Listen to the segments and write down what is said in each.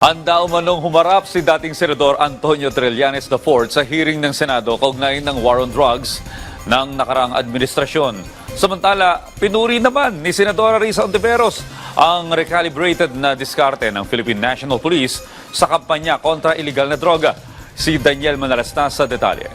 Handa umanong humarap si dating Senador Antonio Trillanes IV sa hearing ng Senado kaugnay ng war on drugs ng nakaraang administrasyon. Samantala, pinuri naman ni Senadora Risa Hontiveros ang recalibrated na diskarte ng Philippine National Police sa kampanya kontra illegal na droga. Si Daniel Manalastas sa detalye.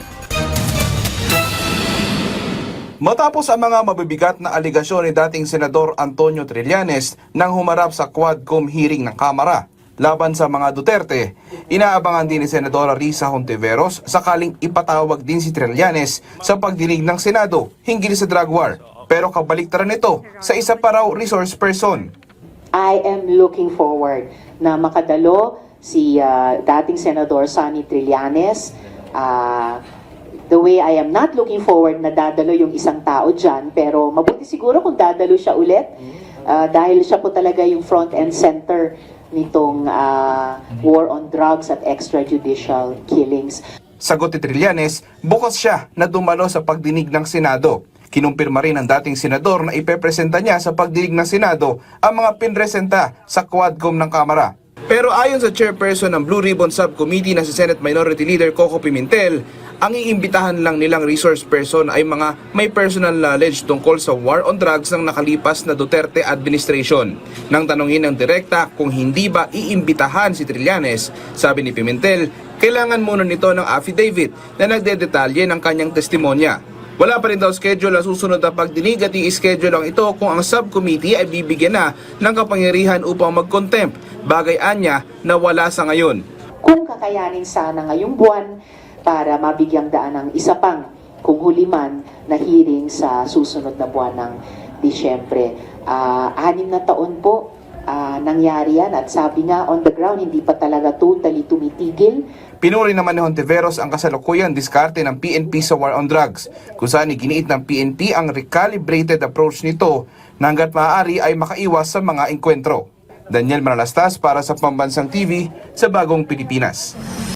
Matapos ang mga mabibigat na aligasyon ni dating Senador Antonio Trillanes nang humarap sa Quadcom hearing ng Kamara laban sa mga Duterte, inaabangan din ni Senadora Risa Hontiveros sakaling ipatawag din si Trillanes sa pagdinig ng Senado hinggil sa drug war. Pero kabaliktaran nito sa isa pa raw resource person. I am looking forward na makadalo si dating Senador Sonny Trillanes. The way I am not looking forward na dadalo yung isang tao dyan, pero mabuti siguro kung dadalo siya ulit dahil siya po talaga yung front and center nitong war on drugs at extrajudicial killings. Sagot ni Trillanes, bukas siya na dumalo sa pagdinig ng Senado. Kinumpirma rin ng dating senador na ipepresenta niya sa pagdinig ng Senado ang mga pinresenta sa Quadcom ng Kamara. Pero ayon sa chairperson ng Blue Ribbon Subcommittee na si Senate Minority Leader Coco Pimentel, ang iimbitahan lang nilang resource person ay mga may personal knowledge tungkol sa war on drugs ng nakalipas na Duterte administration. Nang tanungin ng direkta kung hindi ba iimbitahan si Trillanes, sabi ni Pimentel, kailangan muna nito ng affidavit na nagdedetalye ng kanyang testimonya. Wala pa rin daw schedule ang susunod na pagdinig at i-schedule lang ito kung ang subcommittee ay bibigyan na ng kapangyarihan upang mag-contempt, bagay anya na wala sa ngayon. Kung kakayanin sana ngayong buwan para mabigyang daan ng isa pang kung huli man na hearing sa susunod na buwan ng Disyembre. 6 na taon po nangyari yan at sabi nga on the ground hindi pa talaga totally tumitigil. Pinuri naman ni Hontiveros ang kasalukuyan diskarte ng PNP sa war on drugs, kung saan iginiit ng PNP ang recalibrated approach nito na hanggat maaari ay makaiwas sa mga engkwentro. Daniel Manalastas para sa Pambansang TV sa Bagong Pilipinas.